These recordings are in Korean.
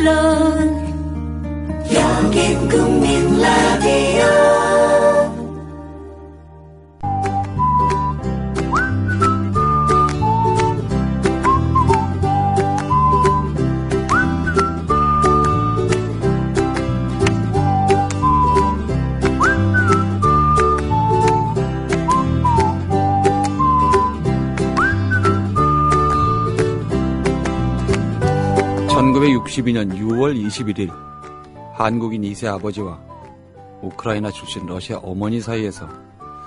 물론 여긴 국민 라디오. (1962년 6월 21일) 한국인 2세 아버지와 우크라이나 출신 러시아 어머니 사이에서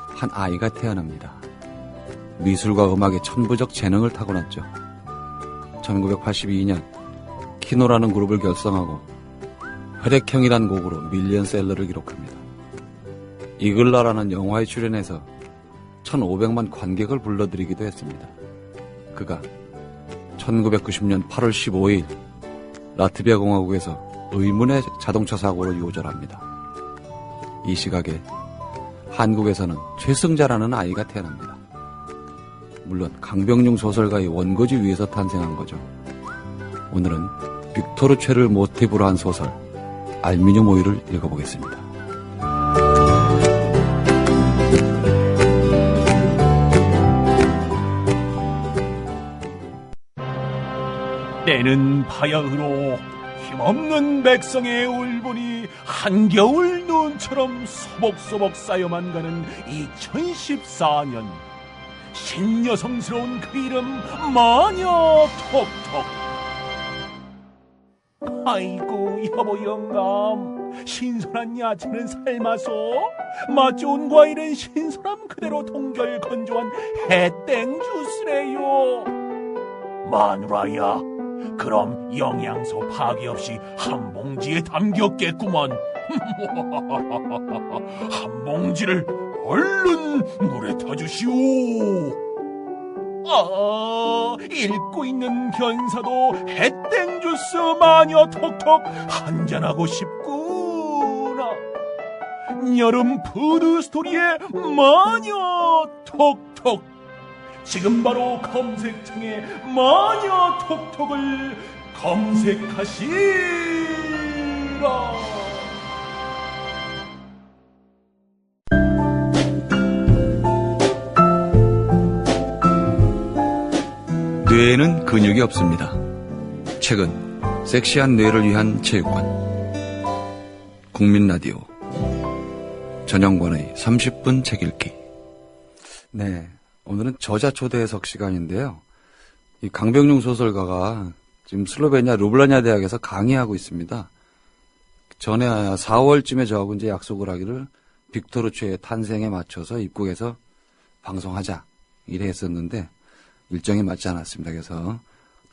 한 아이가 태어납니다. 미술과 음악에 천부적 재능을 타고났죠. 1982년 키노라는 그룹을 결성하고 혈액형이란 곡으로 밀리언셀러를 기록합니다. 이글라라는 영화에 출연해서 1,500만 관객을 불러들이기도 했습니다. 그가 1990년 8월 15일 라트비아 공화국에서 의문의 자동차 사고로 요절합니다. 이 시각에 한국에서는 최승자라는 아이가 태어납니다. 물론 강병용 소설가의 원고지 위에서 탄생한 거죠. 오늘은 빅토르 최를 모티브로 한 소설 알미늄 오일을 읽어보겠습니다. 때는 바야흐로 힘없는 백성의 울분이 한겨울 눈처럼 소복소복 쌓여만 가는 2014년. 신여성스러운 그 이름 마녀 톡톡. 아이고 여보 영감, 신선한 야채는 삶아서 맛 좋은 과일은 신선함 그대로 동결 건조한 해땡 주스래요. 마누라야, 그럼 영양소 파괴 없이 한 봉지에 담겼겠구만. 한 봉지를 얼른 물에 타주시오. 읽고 있는 견사도 해땡 주스 마녀 톡톡 한잔하고 싶구나. 여름 푸드 스토리의 마녀 톡톡. 지금 바로 검색창에 마녀 톡톡을 검색하시라. 뇌에는 근육이 없습니다. 최근 섹시한 뇌를 위한 체육관 국민라디오 전영관의 30분 책 읽기. 네, 오늘은 저자 초대해석 시간인데요. 이 강병용 소설가가 지금 슬로베니아 루블라냐 대학에서 강의하고 있습니다. 전에 4월쯤에 저하고 이제 약속을 하기를 빅토르 최의 탄생에 맞춰서 입국해서 방송하자 이래 했었는데 일정이 맞지 않았습니다. 그래서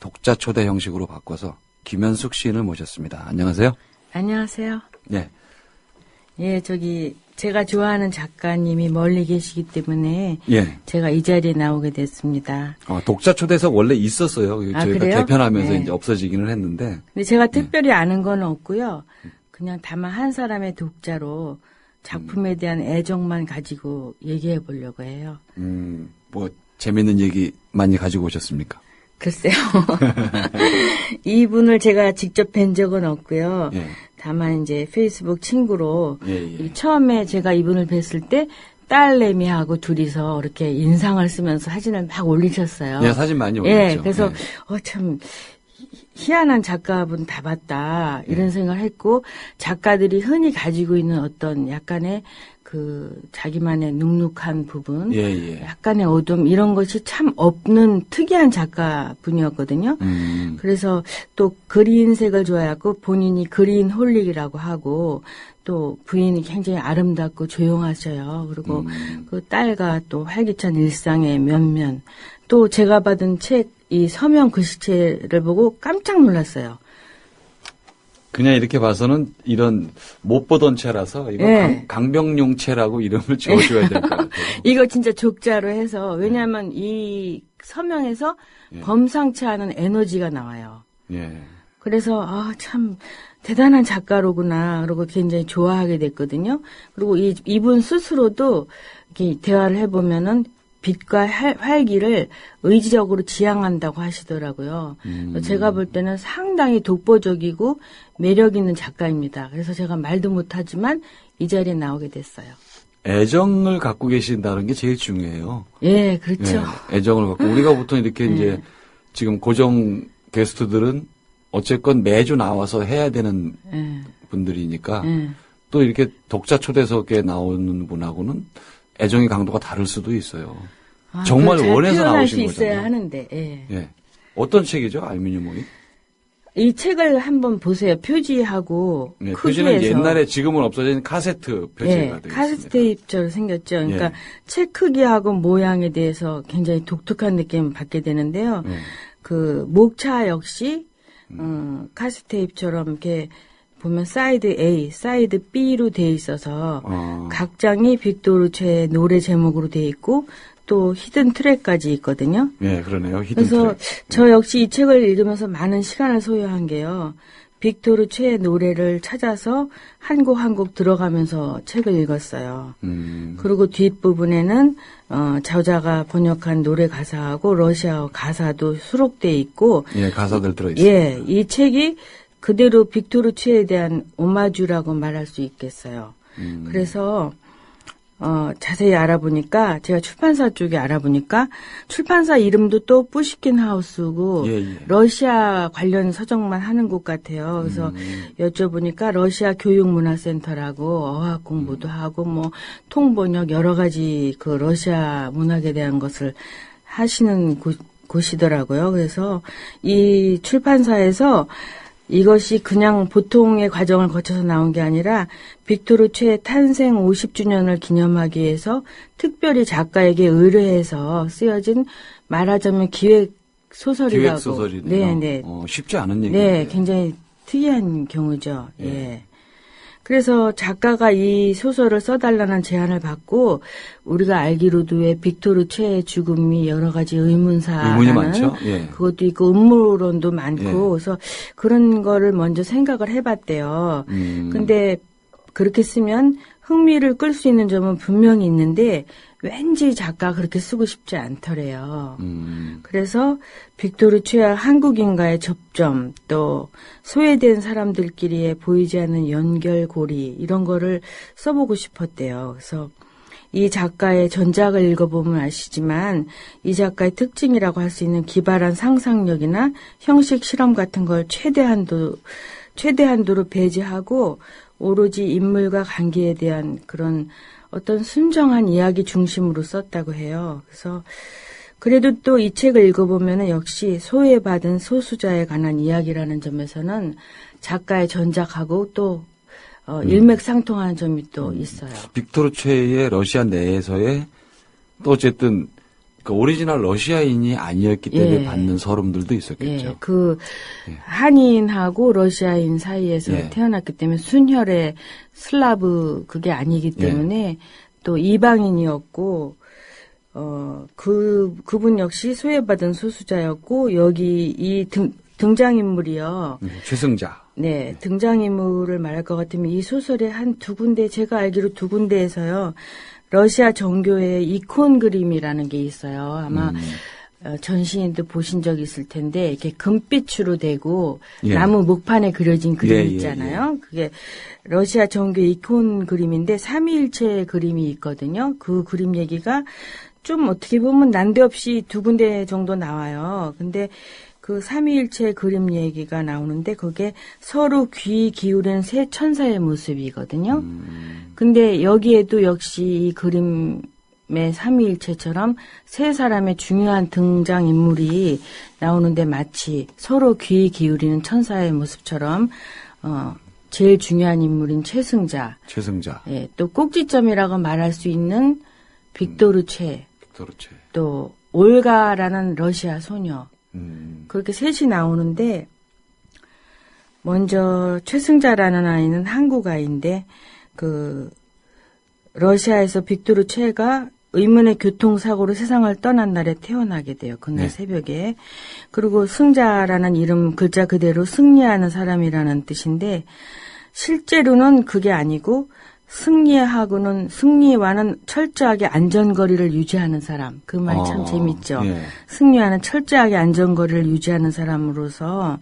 독자 초대 형식으로 바꿔서 김현숙 시인을 모셨습니다. 안녕하세요. 안녕하세요. 네. 예, 제가 좋아하는 작가님이 멀리 계시기 때문에 예. 제가 이 자리에 나오게 됐습니다. 독자 초대석 원래 있었어요. 저희가 그래요? 개편하면서 네. 이제 없어지기는 했는데. 근데 제가 특별히 아는 건 없고요. 그냥 다만 한 사람의 독자로 작품에 대한 애정만 가지고 얘기해 보려고 해요. 뭐 재밌는 얘기 많이 가지고 오셨습니까? 글쎄요. 이분을 제가 직접 뵌 적은 없고요. 예. 다만 이제 페이스북 친구로 예. 처음에 제가 이분을 뵀을 때 딸내미하고 둘이서 이렇게 인상을 쓰면서 사진을 막 올리셨어요. 예, 사진 많이 올렸죠. 예, 그래서 참 희한한 작가분 다 봤다 이런 생각을 했고, 작가들이 흔히 가지고 있는 어떤 약간의 그 자기만의 눅눅한 부분, 약간의 어둠 이런 것이 참 없는 특이한 작가분이었거든요. 그래서 또 그린 색을 좋아하고 본인이 그린 홀릭이라고 하고, 또 부인이 굉장히 아름답고 조용하셔요. 그리고 그 딸과 또 활기찬 일상의 면면, 또 제가 받은 책 이 서명 글씨체를 보고 깜짝 놀랐어요. 그냥 이렇게 봐서는 이런 못 보던 채라서 이거 강병용 채라고 이름을 지어줘야 될 것 같아요. 이거 진짜 족자로 해서, 왜냐하면 이 서명에서 범상치 않은 에너지가 나와요. 예. 그래서 참 대단한 작가로구나. 그리고 굉장히 좋아하게 됐거든요. 그리고 이분 스스로도 이렇게 대화를 해보면은 빛과 활기를 의지적으로 지향한다고 하시더라고요. 제가 볼 때는 상당히 독보적이고 매력 있는 작가입니다. 그래서 제가 말도 못하지만 이 자리에 나오게 됐어요. 애정을 갖고 계신다는 게 제일 중요해요. 예, 그렇죠. 네, 애정을 갖고 우리가 보통 이렇게 이제 지금 고정 게스트들은 어쨌건 매주 나와서 해야 되는 분들이니까 또 이렇게 독자 초대석에 나오는 분하고는 애정의 강도가 다를 수도 있어요. 정말 원해서 나오신 수 있어야 거잖아요. 하는데. 예. 어떤 책이죠, 알루미늄이? 이 책을 한번 보세요. 표지하고 네, 크기에서. 표지는 옛날에 지금은 없어진 카세트 표지가 되어 카세트 있습니다. 테이프처럼 생겼죠. 그러니까 책 크기하고 모양에 대해서 굉장히 독특한 느낌을 받게 되는데요. 그 목차 역시 카세트 테이프처럼 이렇게 보면 사이드 A, 사이드 B로 돼 있어서 각 장이 빅토르 최의 노래 제목으로 돼 있고 또 히든 트랙까지 있거든요. 네, 그러네요. 히든 그래서 트랙. 저 역시 이 책을 읽으면서 많은 시간을 소요한 게요. 빅토르 최의 노래를 찾아서 한 곡 한 곡 들어가면서 책을 읽었어요. 그리고 뒷부분에는 저자가 번역한 노래 가사하고 러시아어 가사도 수록돼 있고 예, 가사들 들어있어요. 예, 이 책이 그대로 빅토르 최에 대한 오마주라고 말할 수 있겠어요. 그래서 자세히 알아보니까 제가 출판사 쪽에 알아보니까 출판사 이름도 또 뿌시킨 하우스고 러시아 관련 서적만 하는 곳 같아요. 그래서 여쭤보니까 러시아 교육문화센터라고 어학 공부도 하고 뭐 통번역 여러 가지 그 러시아 문학에 대한 것을 하시는 곳이더라고요. 그래서 이 출판사에서 이것이 그냥 보통의 과정을 거쳐서 나온 게 아니라 빅토르 최 탄생 50주년을 기념하기 위해서 특별히 작가에게 의뢰해서 쓰여진 말하자면 기획 소설이라고. 기획 소설이네요. 네. 쉽지 않은 얘기인데. 네, 굉장히 특이한 경우죠. 예. 그래서 작가가 이 소설을 써달라는 제안을 받고 우리가 알기로도 왜 빅토르 최의 죽음이 여러 가지 의문이 많죠. 예. 그것도 있고 음모론도 많고 그래서 그런 거를 먼저 생각을 해봤대요. 근데 그렇게 쓰면 흥미를 끌 수 있는 점은 분명히 있는데 왠지 작가가 그렇게 쓰고 싶지 않더래요. 그래서 빅토르 최와 한국인과의 접점 또 소외된 사람들끼리의 보이지 않는 연결고리 이런 거를 써보고 싶었대요. 그래서 이 작가의 전작을 읽어보면 아시지만 이 작가의 특징이라고 할 수 있는 기발한 상상력이나 형식 실험 같은 걸 최대한도로 배제하고 오로지 인물과 관계에 대한 그런 어떤 순정한 이야기 중심으로 썼다고 해요. 그래서 그래도 또 이 책을 읽어보면 역시 소외받은 소수자에 관한 이야기라는 점에서는 작가의 전작하고 또 일맥상통하는 점이 또 있어요. 빅토르 최의 러시아 내에서의 또 어쨌든 그 오리지널 러시아인이 아니었기 때문에 받는 서름들도 있었겠죠. 한인하고 러시아인 사이에서 태어났기 때문에 순혈의 슬라브 그게 아니기 때문에 또 이방인이었고 그분 역시 소외받은 소수자였고 여기 이 등장인물이요. 최승자. 네, 등장인물을 말할 것 같으면 이 소설의 한 두 군데 제가 알기로 두 군데에서요. 러시아 정교의 이콘 그림이라는 게 있어요. 아마 전시인도 보신 적 있을 텐데 이렇게 금빛으로 되고 나무 목판에 그려진 그림 있잖아요. 그게 러시아 정교 이콘 그림인데 삼위일체 그림이 있거든요. 그 그림 얘기가 좀 어떻게 보면 난데없이 두 군데 정도 나와요. 근데 그 삼위일체 그림 얘기가 나오는데 그게 서로 귀 기울인 세 천사의 모습이거든요. 근데 여기에도 역시 이 그림의 삼위일체처럼 세 사람의 중요한 등장인물이 나오는데 마치 서로 귀 기울이는 천사의 모습처럼 제일 중요한 인물인 최승자. 예, 또 꼭지점이라고 말할 수 있는 빅토르 최. 또 올가라는 러시아 소녀. 그렇게 셋이 나오는데 먼저 최승자라는 아이는 한국 아이인데 그 러시아에서 빅토르 최가 의문의 교통사고로 세상을 떠난 날에 태어나게 돼요. 그날 새벽에. 그리고 승자라는 이름 글자 그대로 승리하는 사람이라는 뜻인데 실제로는 그게 아니고 승리와는 철저하게 안전거리를 유지하는 사람. 그 말이 참 재밌죠. 예. 승리와는 철저하게 안전거리를 유지하는 사람으로서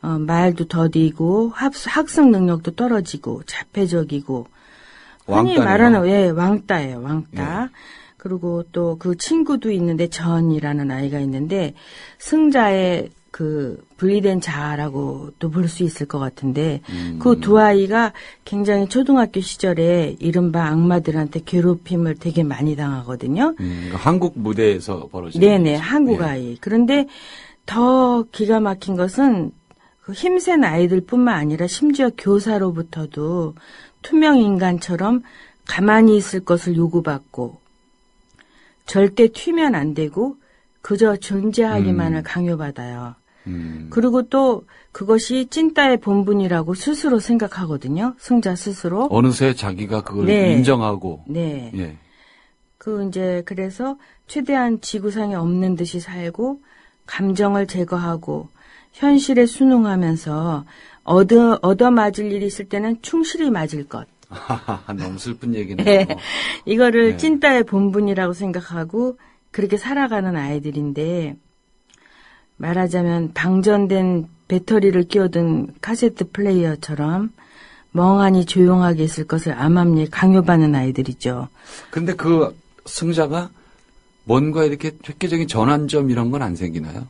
말도 더디고 학습 능력도 떨어지고 자폐적이고 흔히 왕따네요. 말하는 왕따예요. 왕따. 예. 그리고 또 그 친구도 있는데 전이라는 아이가 있는데 승자의 그 분리된 자아라고도 볼 수 있을 것 같은데 그 두 아이가 굉장히 초등학교 시절에 이른바 악마들한테 괴롭힘을 되게 많이 당하거든요. 한국 무대에서 벌어진 네네, 일이죠. 한국 예. 아이. 그런데 더 기가 막힌 것은 그 힘센 아이들뿐만 아니라 심지어 교사로부터도 투명 인간처럼 가만히 있을 것을 요구받고 절대 튀면 안 되고 그저 존재하기만을 강요받아요. 그리고 또 그것이 찐따의 본분이라고 스스로 생각하거든요. 승자 스스로. 어느새 자기가 그걸 네. 인정하고. 네. 예. 그래서 최대한 지구상에 없는 듯이 살고 감정을 제거하고 현실에 순응하면서 얻어맞을 일이 있을 때는 충실히 맞을 것. 너무 슬픈 얘기네요. 네. 이거를 네. 찐따의 본분이라고 생각하고 그렇게 살아가는 아이들인데 말하자면 방전된 배터리를 끼워둔 카세트 플레이어처럼 멍하니 조용하게 있을 것을 암암리에 강요받는 아이들이죠. 근데 그 승자가 뭔가 이렇게 획기적인 전환점 이런 건 안 생기나요?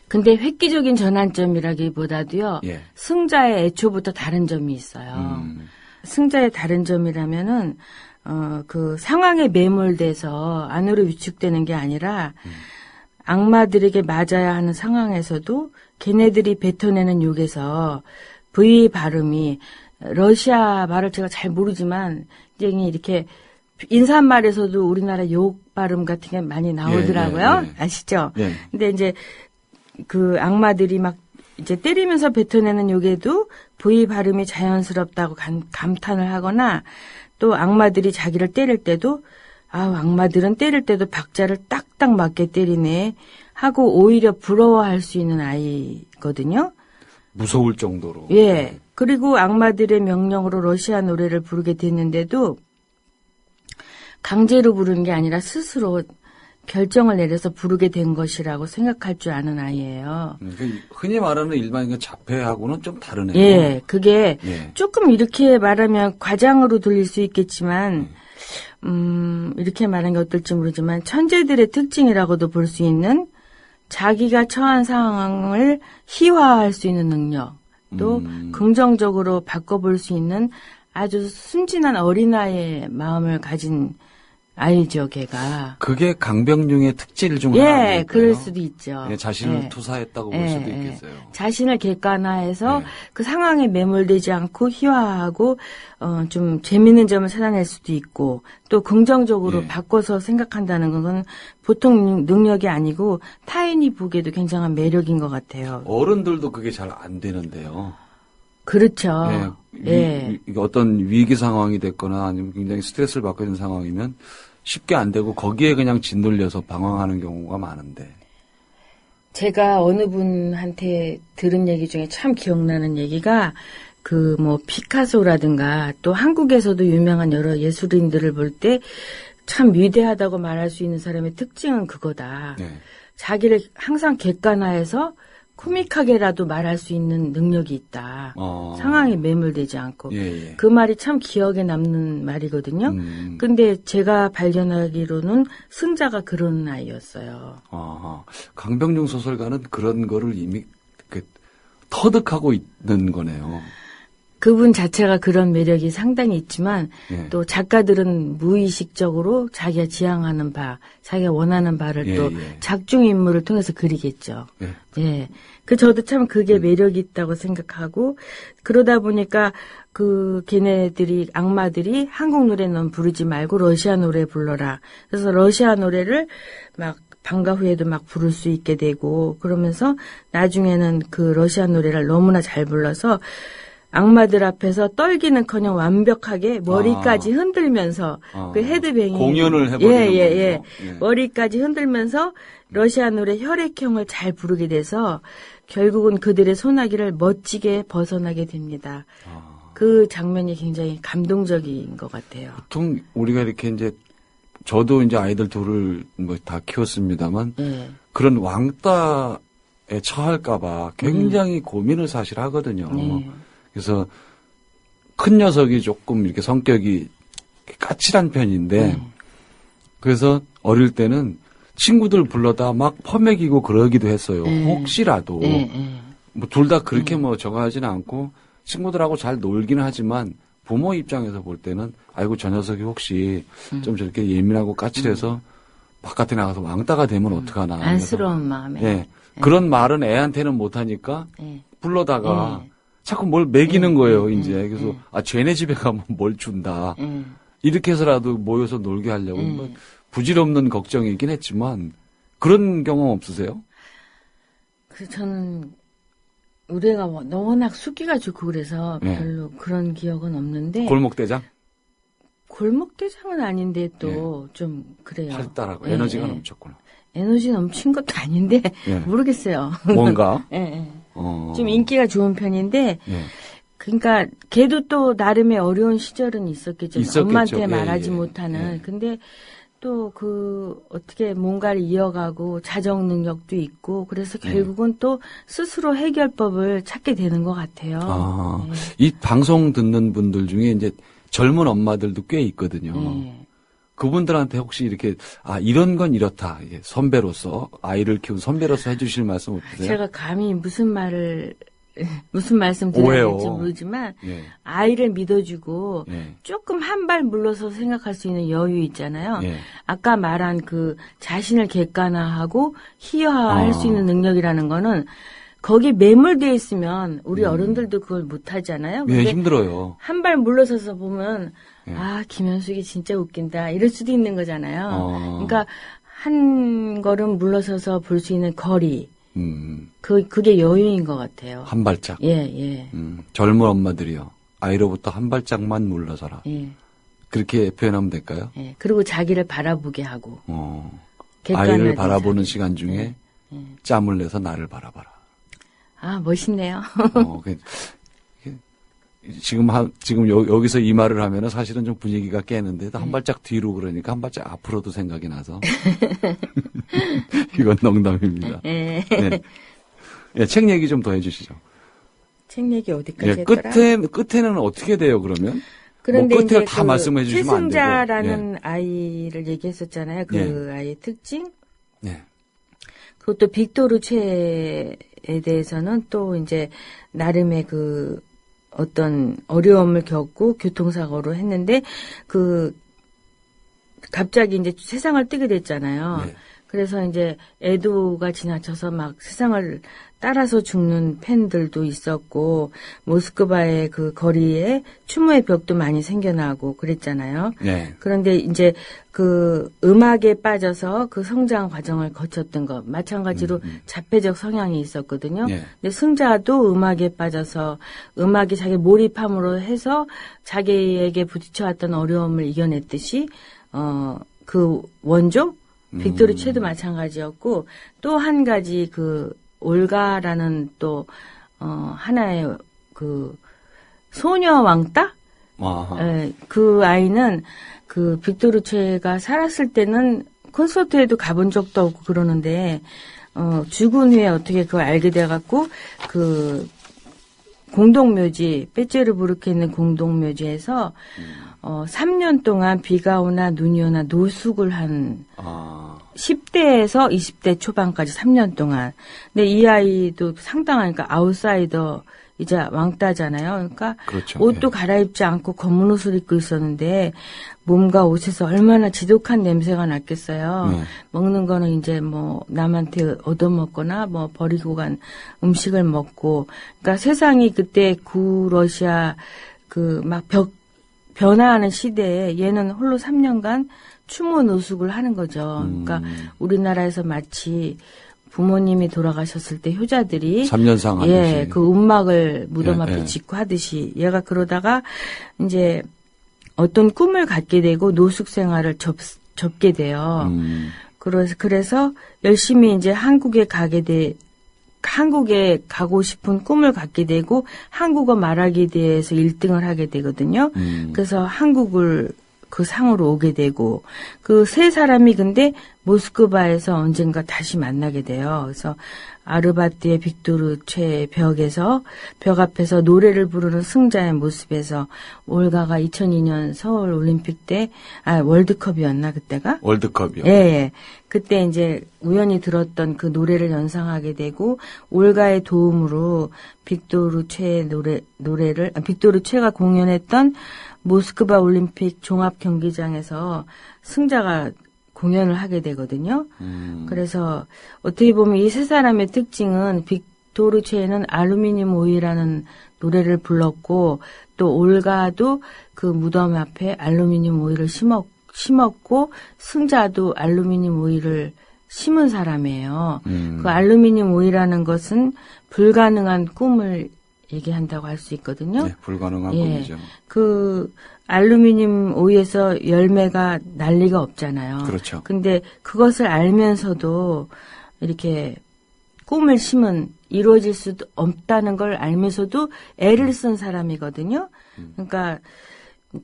근데 획기적인 전환점이라기보다도요. 예. 승자의 애초부터 다른 점이 있어요. 승자의 다른 점이라면은 그 상황에 매몰돼서 안으로 위축되는 게 아니라 악마들에게 맞아야 하는 상황에서도 걔네들이 뱉어내는 욕에서 V 발음이 러시아 말을 제가 잘 모르지만 이렇게 인사말에서도 우리나라 욕 발음 같은 게 많이 나오더라고요. 예. 아시죠? 예. 근데 이제 그 악마들이 막 이제 때리면서 뱉어내는 욕에도 V 발음이 자연스럽다고 감탄을 하거나 또 악마들이 자기를 때릴 때도 악마들은 때릴 때도 박자를 딱딱 맞게 때리네 하고 오히려 부러워할 수 있는 아이거든요. 무서울 정도로. 예. 그리고 악마들의 명령으로 러시아 노래를 부르게 됐는데도 강제로 부르는 게 아니라 스스로 결정을 내려서 부르게 된 것이라고 생각할 줄 아는 아이예요. 그러니까 흔히 말하는 일반인의 자폐하고는 좀 다르네요. 예, 그게 예. 조금 이렇게 말하면 과장으로 들릴 수 있겠지만, 이렇게 말하는 게 어떨지 모르지만 천재들의 특징이라고도 볼 수 있는 자기가 처한 상황을 희화할 수 있는 능력, 또 긍정적으로 바꿔볼 수 있는 아주 순진한 어린아이의 마음을 가진 아이죠, 걔가. 그게 강병룡의 특질 중 예, 하나일까요? 그럴 수도 있죠. 예, 자신을 예. 투사했다고 볼 예, 수도 예. 있겠어요. 자신을 객관화해서 예. 그 상황에 매몰되지 않고 희화하고 좀 재밌는 점을 찾아낼 수도 있고 또 긍정적으로 예. 바꿔서 생각한다는 건 보통 능력이 아니고 타인이 보기에도 굉장한 매력인 것 같아요. 어른들도 그게 잘 안 되는데요. 그렇죠. 예. 어떤 위기 상황이 됐거나 아니면 굉장히 스트레스를 받고 있는 상황이면 쉽게 안 되고 거기에 그냥 짓눌려서 방황하는 경우가 많은데. 제가 어느 분한테 들은 얘기 중에 참 기억나는 얘기가 피카소라든가 또 한국에서도 유명한 여러 예술인들을 볼 때 참 위대하다고 말할 수 있는 사람의 특징은 그거다. 네. 자기를 항상 객관화해서 코믹하게라도 말할 수 있는 능력이 있다. 상황에 매몰되지 않고. 예. 그 말이 참 기억에 남는 말이거든요. 근데 제가 발견하기로는 승자가 그런 아이였어요. 강병룡 소설가는 그런 거를 이미 터득하고 있는 거네요. 그분 자체가 그런 매력이 상당히 있지만 예. 또 작가들은 무의식적으로 자기가 지향하는 바, 자기가 원하는 바를 또 작중 인물을 통해서 그리겠죠. 예. 예. 저도 참 그게 매력이 있다고 생각하고 그러다 보니까 걔네들이 악마들이 한국 노래 넌 부르지 말고 러시아 노래 불러라. 그래서 러시아 노래를 막 방과 후에도 막 부를 수 있게 되고 그러면서 나중에는 그 러시아 노래를 너무나 잘 불러서 악마들 앞에서 떨기는커녕 완벽하게 머리까지 흔들면서 그 헤드뱅이 공연을 해버리는 거죠. 예. 머리까지 흔들면서 러시아 노래 혈액형을 잘 부르게 돼서 결국은 그들의 소나기를 멋지게 벗어나게 됩니다. 그 장면이 굉장히 감동적인 것 같아요. 보통 우리가 이렇게 이제 저도 이제 아이들 둘을 뭐 다 키웠습니다만 예. 그런 왕따에 처할까봐 굉장히 고민을 사실 하거든요. 네. 그래서 큰 녀석이 조금 이렇게 성격이 까칠한 편인데 그래서 어릴 때는 친구들 불러다 막 퍼먹이고 그러기도 했어요. 혹시라도 뭐 둘 다 그렇게 뭐 저거 하지는 않고 친구들하고 잘 놀기는 하지만 부모 입장에서 볼 때는 아이고 저 녀석이 혹시 좀 저렇게 예민하고 까칠해서 바깥에 나가서 왕따가 되면 어떡하나. 안쓰러운 마음에. 예. 그런 말은 애한테는 못하니까 불러다가 자꾸 뭘 먹이는 거예요, 이제. 그래서 아 쟤네 집에 가면 뭘 준다. 이렇게 해서라도 모여서 놀게 하려고 뭐 부질없는 걱정이긴 했지만 그런 경험 없으세요? 그래서 저는 우리 애가 워낙 숫기가 좋고 그래서 네. 별로 그런 기억은 없는데 골목대장? 골목대장은 아닌데 또 좀 그래요. 활달하고 예, 에너지가 예. 넘쳤구나. 에너지 넘친 것도 아닌데 예. 모르겠어요. 뭔가? 예, 예. 어. 좀 인기가 좋은 편인데 예. 그러니까 걔도 또 나름의 어려운 시절은 있었겠죠. 엄마한테 예, 말하지 예. 못하는. 예. 근데 또 어떻게 뭔가를 이어가고 자정 능력도 있고 그래서 결국은 또 스스로 해결법을 찾게 되는 것 같아요. 아, 네. 이 방송 듣는 분들 중에 이제 젊은 엄마들도 꽤 있거든요. 네. 그분들한테 혹시 이렇게 이런 건 이렇다. 이게 선배로서 아이를 키운 선배로서 해주실 말씀 없으세요? 제가 감히 무슨 말씀 드려야 오해요. 될지 모르지만 예. 아이를 믿어주고 예. 조금 한 발 물러서 생각할 수 있는 여유 있잖아요. 예. 아까 말한 그 자신을 객관화하고 희화화할 수 있는 능력이라는 거는 거기 매몰되어 있으면 우리 어른들도 그걸 못 하잖아요. 예, 근데 힘들어요. 한 발 물러서서 보면 예. 김현숙이 진짜 웃긴다 이럴 수도 있는 거잖아요. 어. 그러니까 한 걸음 물러서서 볼 수 있는 거리 그게 여유인 것 같아요. 한 발짝. 예. 젊은 엄마들이요. 아이로부터 한 발짝만 물러서라. 예. 그렇게 표현하면 될까요? 예. 그리고 자기를 바라보게 하고. 아이를 객관화된 바라보는 자기. 시간 중에 짬을 내서 나를 바라봐라. 멋있네요. 지금 여기서 이 말을 하면은 사실은 좀 분위기가 깨는데 한 발짝 뒤로 그러니까 한 발짝 앞으로도 생각이 나서. 이건 농담입니다. 예. 네. 예, 책 얘기 좀 더 해주시죠. 책 얘기 어디까지 예, 했더라? 끝에는 어떻게 돼요, 그러면? 그런데 뭐 끝을 이제 다 말씀해 주시면 안 되고. 최승자라는 아이를 얘기했었잖아요. 그 예. 아이의 특징. 네. 그것도 빅토르 최에 대해서는 또 이제 나름의 그 어떤 어려움을 겪고 교통사고로 했는데 갑자기 이제 세상을 뜨게 됐잖아요. 네. 그래서 이제 애도가 지나쳐서 막 세상을 따라서 죽는 팬들도 있었고 모스크바의 그 거리에 추모의 벽도 많이 생겨나고 그랬잖아요. 네. 그런데 이제 그 음악에 빠져서 그 성장 과정을 거쳤던 것 마찬가지로 자폐적 성향이 있었거든요. 네. 근데 승자도 음악에 빠져서 음악이 자기 몰입함으로 해서 자기에게 부딪혀왔던 어려움을 이겨냈듯이 그 원조 빅토르 최도 마찬가지였고 또 한 가지 그 올가라는 또 하나의 그 소녀 왕따 예, 그 아이는 그 빅토르 최가 살았을 때는 콘서트에도 가본 적도 없고 그러는데 죽은 후에 어떻게 그걸 알게 돼갖고 그 공동묘지 빼째르부르크에 있는 공동묘지에서 3년 동안 비가 오나 눈이 오나 노숙을 한 10대에서 20대 초반까지 3년 동안. 근데 이 아이도 상당하니까 아웃사이더이자 왕따잖아요. 그러니까 그렇죠. 옷도 갈아입지 않고 검은 옷을 입고 있었는데 몸과 옷에서 얼마나 지독한 냄새가 났겠어요. 먹는 거는 이제 뭐 남한테 얻어먹거나 뭐 버리고 간 음식을 먹고. 그러니까 세상이 그때 구러시아 그 막 변화하는 시대에 얘는 홀로 3년간 추모 노숙을 하는 거죠. 그러니까 우리나라에서 마치 부모님이 돌아가셨을 때 효자들이 3년상 하듯이. 예, 그 운막을 무덤 앞에 예. 짓고 하듯이 얘가 그러다가 이제 어떤 꿈을 갖게 되고 노숙 생활을 접게 돼요. 그래서 열심히 이제 한국에 가게 한국에 가고 싶은 꿈을 갖게 되고 한국어 말하기에 대해서 1등을 하게 되거든요. 그래서 한국을 그 상으로 오게 되고 그 세 사람이 근데 모스크바에서 언젠가 다시 만나게 돼요. 그래서 아르바트의 빅토르 최 벽 앞에서 노래를 부르는 승자의 모습에서 올가가 2002년 서울 올림픽 때 월드컵이었나 그때가? 월드컵이요. 예, 예. 그때 이제 우연히 들었던 그 노래를 연상하게 되고 올가의 도움으로 빅토르 최가 공연했던 모스크바 올림픽 종합 경기장에서 승자가 공연을 하게 되거든요. 그래서 어떻게 보면 이 세 사람의 특징은 빅토르 최는 알루미늄 오이라는 노래를 불렀고 또 올가도 그 무덤 앞에 알루미늄 오이를 심었고 승자도 알루미늄 오이를 심은 사람이에요. 그 알루미늄 오이라는 것은 불가능한 꿈을 얘기한다고 할 수 있거든요. 네, 불가능한 꿈이죠. 그 알루미늄 오이에서 열매가 날 리가 없잖아요. 그렇죠. 근데 그것을 알면서도 이렇게 꿈을 심은 이루어질 수도 없다는 걸 알면서도 애를 쓴 사람이거든요. 그러니까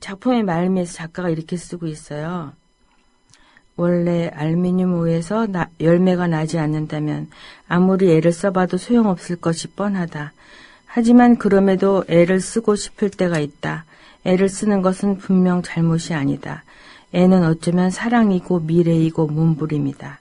작품의 말미에서 작가가 이렇게 쓰고 있어요. 원래 알루미늄 오이에서 열매가 나지 않는다면 아무리 애를 써봐도 소용없을 것이 뻔하다. 하지만 그럼에도 애를 쓰고 싶을 때가 있다. 애를 쓰는 것은 분명 잘못이 아니다. 애는 어쩌면 사랑이고 미래이고 몸부림이다.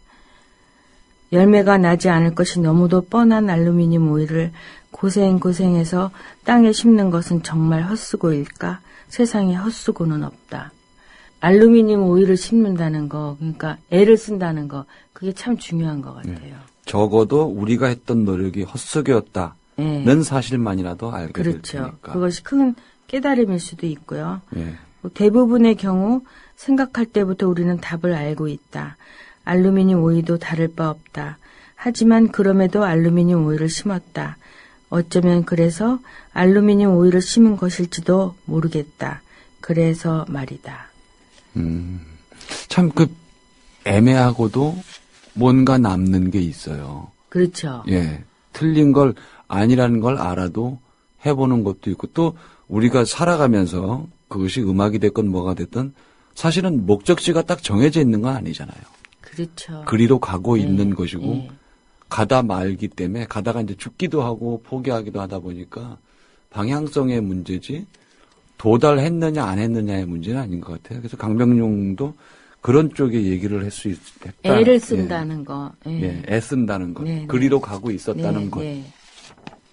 열매가 나지 않을 것이 너무도 뻔한 알루미늄 오이를 고생해서 땅에 심는 것은 정말 헛수고일까? 세상에 헛수고는 없다. 알루미늄 오이를 심는다는 거, 그러니까 애를 쓴다는 거, 그게 참 중요한 것 같아요. 적어도 우리가 했던 노력이 헛수고였다. 는 사실만이라도 알게 될 그렇죠. 테니까. 그것이 큰 깨달음일 수도 있고요. 예. 대부분의 경우 생각할 때부터 우리는 답을 알고 있다. 알루미늄 오이도 다를 바 없다. 하지만 그럼에도 알루미늄 오이를 심었다. 어쩌면 그래서 알루미늄 오이를 심은 것일지도 모르겠다. 그래서 말이다. 참 애매하고도 뭔가 남는 게 있어요. 그렇죠. 예. 틀린 걸 아니라는 걸 알아도 해보는 것도 있고 또 우리가 살아가면서 그것이 음악이 됐건 뭐가 됐든 사실은 목적지가 딱 정해져 있는 건 아니잖아요. 그렇죠. 그리로 가고 있는 것이고 예. 가다 말기 때문에 가다가 이제 죽기도 하고 포기하기도 하다 보니까 방향성의 문제지 도달했느냐 안 했느냐의 문제는 아닌 것 같아요. 그래서 강병용도 그런 쪽에 얘기를 할 수 있다. 애를 쓴다는 거. 예, 애쓴다는 것. 네, 그리로 가고 있었다는 것. 네.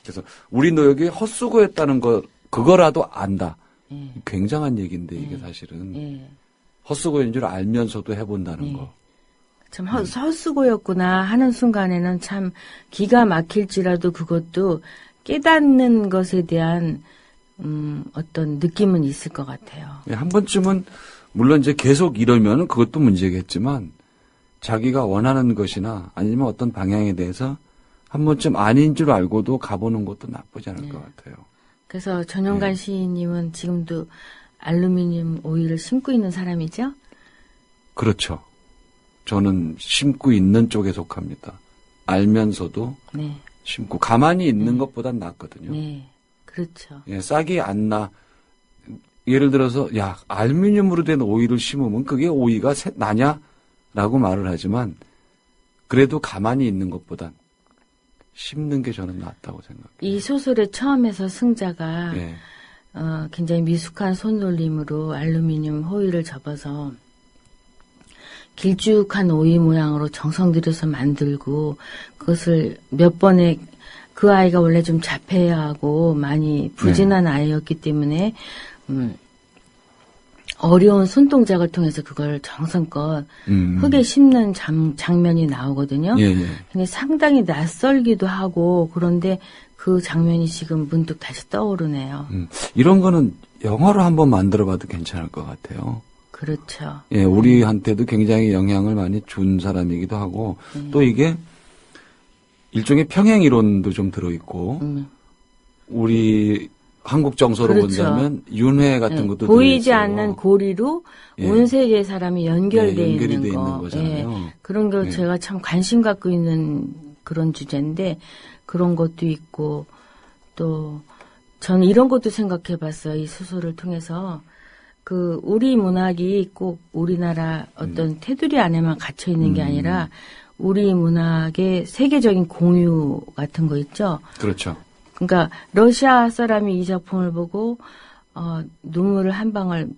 그래서 우리 노력이 헛수고했다는 것, 그거라도 안다. 네. 굉장한 얘기인데 이게 사실은 네. 헛수고인 줄 알면서도 해본다는 네. 거. 참 헛수고였구나 하는 순간에는 참 기가 막힐지라도 그것도 깨닫는 것에 대한 어떤 느낌은 있을 것 같아요. 예, 한 번쯤은 물론 이제 계속 이러면 그것도 문제겠지만 자기가 원하는 것이나 아니면 어떤 방향에 대해서 한 번쯤 아닌 줄 알고도 가보는 것도 나쁘지 않을 것 같아요. 그래서 전용관 시인님은 지금도 알루미늄 오일을 심고 있는 사람이죠? 그렇죠. 저는 심고 있는 쪽에 속합니다. 알면서도 네. 심고 가만히 있는 것보단 낫거든요. 네. 그렇죠. 예, 싹이 안 나. 예를 들어서 야 알루미늄으로 된 오이를 심으면 그게 오이가 나냐라고 말을 하지만 그래도 가만히 있는 것보단 심는 게 저는 낫다고 생각해요. 이 소설의 처음에서 승자가 예. 굉장히 미숙한 손놀림으로 알루미늄 호일을 접어서 길쭉한 오이 모양으로 정성 들여서 만들고 그것을 몇 번에 그 아이가 원래 좀 자폐하고 많이 부진한 아이였기 때문에 어려운 손동작을 통해서 그걸 정성껏 흙에 심는 장면이 나오거든요. 예, 예. 근데 상당히 낯설기도 하고 그런데 그 장면이 지금 문득 다시 떠오르네요. 이런 거는 영화로 한번 만들어봐도 괜찮을 것 같아요. 그렇죠. 예, 우리한테도 굉장히 영향을 많이 준 사람이기도 하고 또 이게 일종의 평행 이론도 좀 들어있고 우리 한국 정서로 그렇죠. 본다면 윤회 같은 것도 보이지 들어있어요. 않는 고리로 예. 온 세계의 사람이 연결돼 예, 연결이 있는 돼 거. 있는 거잖아요. 예. 그런 거 예. 제가 참 관심 갖고 있는 그런 주제인데 그런 것도 있고 또 저는 이런 것도 생각해 봤어요. 이 소설을 통해서 그 우리 문학이 꼭 우리나라 어떤 테두리 안에만 갇혀 있는 게 아니라 우리 문학의 세계적인 공유 같은 거 있죠. 그렇죠. 그러니까 러시아 사람이 이 작품을 보고 눈물을 한 방울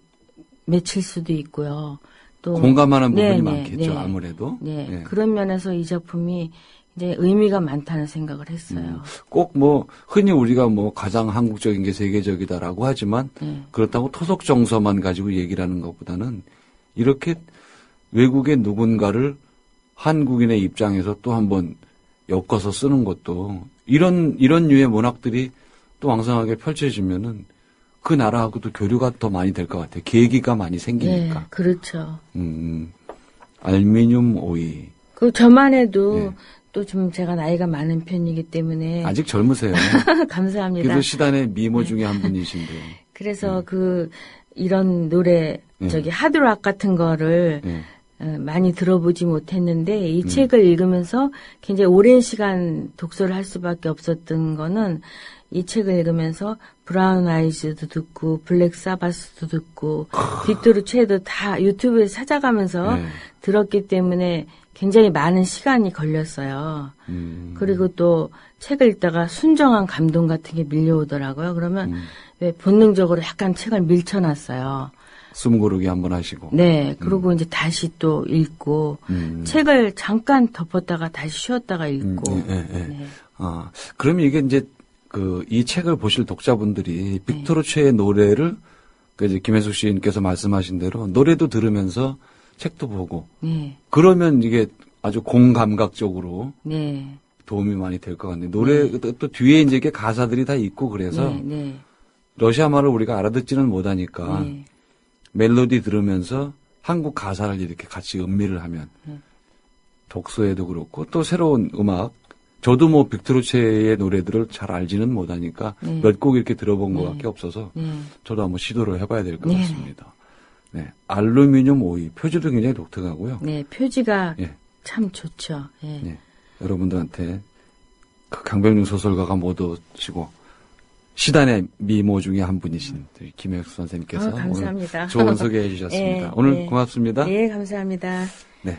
맺힐 수도 있고요. 또 공감하는 부분이 네, 많겠죠. 네. 아무래도. 네. 네. 그런 면에서 이 작품이 이제 의미가 많다는 생각을 했어요. 꼭 뭐 흔히 우리가 뭐 가장 한국적인 게 세계적이다라고 하지만 네. 그렇다고 토속 정서만 가지고 얘기를 하는 것보다는 이렇게 외국의 누군가를 한국인의 입장에서 또 한번 엮어서 쓰는 것도 이런 류의 문학들이 또 왕성하게 펼쳐지면은 그 나라하고도 교류가 더 많이 될 것 같아요. 계기가 많이 생기니까. 네, 그렇죠. 알미늄 오이. 그 저만 해도 네. 또 좀 제가 나이가 많은 편이기 때문에 아직 젊으세요. 감사합니다. 그래도 시단의 미모 중에 한 분이신데. 그래서 이런 노래 네. 하드락 같은 거를 네. 많이 들어보지 못했는데 이 책을 읽으면서 굉장히 오랜 시간 독서를 할 수밖에 없었던 거는 이 책을 읽으면서 브라운 아이즈도 듣고 블랙 사바스도 듣고 빅토르 최도 다 유튜브에 찾아가면서 네. 들었기 때문에 굉장히 많은 시간이 걸렸어요. 그리고 또 책을 읽다가 순정한 감동 같은 게 밀려오더라고요. 그러면 왜 본능적으로 약간 책을 밀쳐놨어요. 숨 고르기 한번 하시고. 네, 그리고 이제 다시 또 읽고 책을 잠깐 덮었다가 다시 쉬었다가 읽고. 네. 아, 그러면 이게 이제 이 책을 보실 독자분들이 빅토르 최의 노래를 이제 김혜숙 시인께서 말씀하신 대로 노래도 들으면서 책도 보고. 네. 그러면 이게 아주 공감각적으로 네. 도움이 많이 될 것 같네요. 노래 또 뒤에 이제 이게 가사들이 다 있고 그래서 네. 네. 러시아 말을 우리가 알아듣지는 못하니까 네. 멜로디 들으면서 한국 가사를 이렇게 같이 음미를 하면 독서에도 그렇고 또 새로운 음악 저도 뭐 빅토르 최의 노래들을 잘 알지는 못하니까 네. 몇 곡 이렇게 들어본 네. 것밖에 없어서 네. 저도 한번 시도를 해봐야 될 것 네. 같습니다. 네, 알루미늄 오이 표지도 굉장히 독특하고요. 네, 표지가 예. 참 좋죠. 예. 네, 여러분들한테 그 강병룡 소설가가 못 오시고 시단의 미모 중에 한 분이신 김혜숙 선생님께서 감사합니다. 오늘 좋은 소개해 주셨습니다. 네, 오늘 네. 고맙습니다. 네, 감사합니다. 네,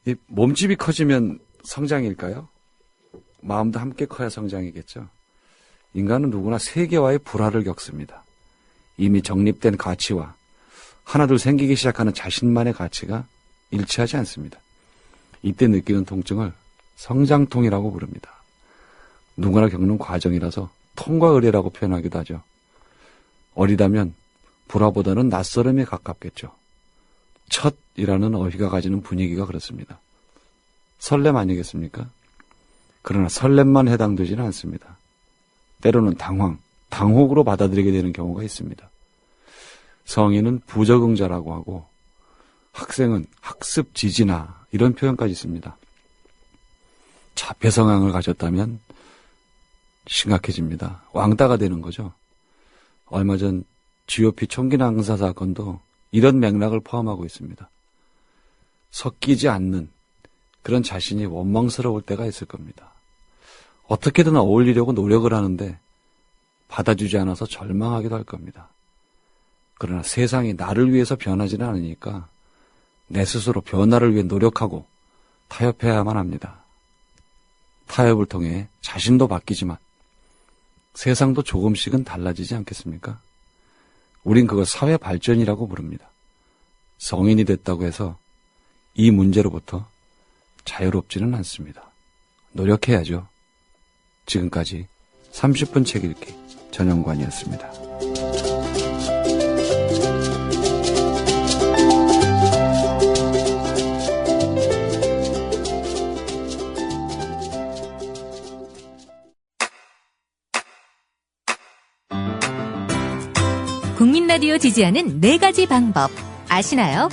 이 몸집이 커지면 성장일까요? 마음도 함께 커야 성장이겠죠. 인간은 누구나 세계와의 불화를 겪습니다. 이미 정립된 가치와 하나둘 생기기 시작하는 자신만의 가치가 일치하지 않습니다. 이때 느끼는 통증을 성장통이라고 부릅니다. 누구나 겪는 과정이라서 통과 의례라고 표현하기도 하죠. 어리다면 불화보다는 낯설음에 가깝겠죠. 첫이라는 어휘가 가지는 분위기가 그렇습니다. 설렘 아니겠습니까? 그러나 설렘만 해당되지는 않습니다. 때로는 당혹으로 받아들이게 되는 경우가 있습니다. 성인은 부적응자라고 하고 학생은 학습 지지나 이런 표현까지 있습니다. 자폐 성향을 가졌다면 심각해집니다. 왕따가 되는 거죠. 얼마 전 GOP 총기 난사 사건도 이런 맥락을 포함하고 있습니다. 섞이지 않는 그런 자신이 원망스러울 때가 있을 겁니다. 어떻게든 어울리려고 노력을 하는데 받아주지 않아서 절망하기도 할 겁니다. 그러나 세상이 나를 위해서 변하지는 않으니까 내 스스로 변화를 위해 노력하고 타협해야만 합니다. 타협을 통해 자신도 바뀌지만 세상도 조금씩은 달라지지 않겠습니까? 우린 그걸 사회 발전이라고 부릅니다. 성인이 됐다고 해서 이 문제로부터 자유롭지는 않습니다. 노력해야죠. 지금까지 30분 책 읽기 전영관이었습니다. 국민 라디오 지지하는 4가지 방법 아시나요?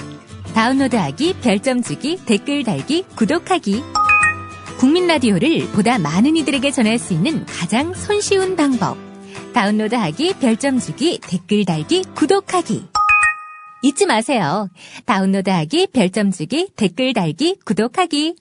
다운로드하기, 별점 주기, 댓글 달기, 구독하기. 국민 라디오를 보다 많은 이들에게 전할 수 있는 가장 손쉬운 방법. 다운로드하기, 별점 주기, 댓글 달기, 구독하기. 잊지 마세요. 다운로드하기, 별점 주기, 댓글 달기, 구독하기.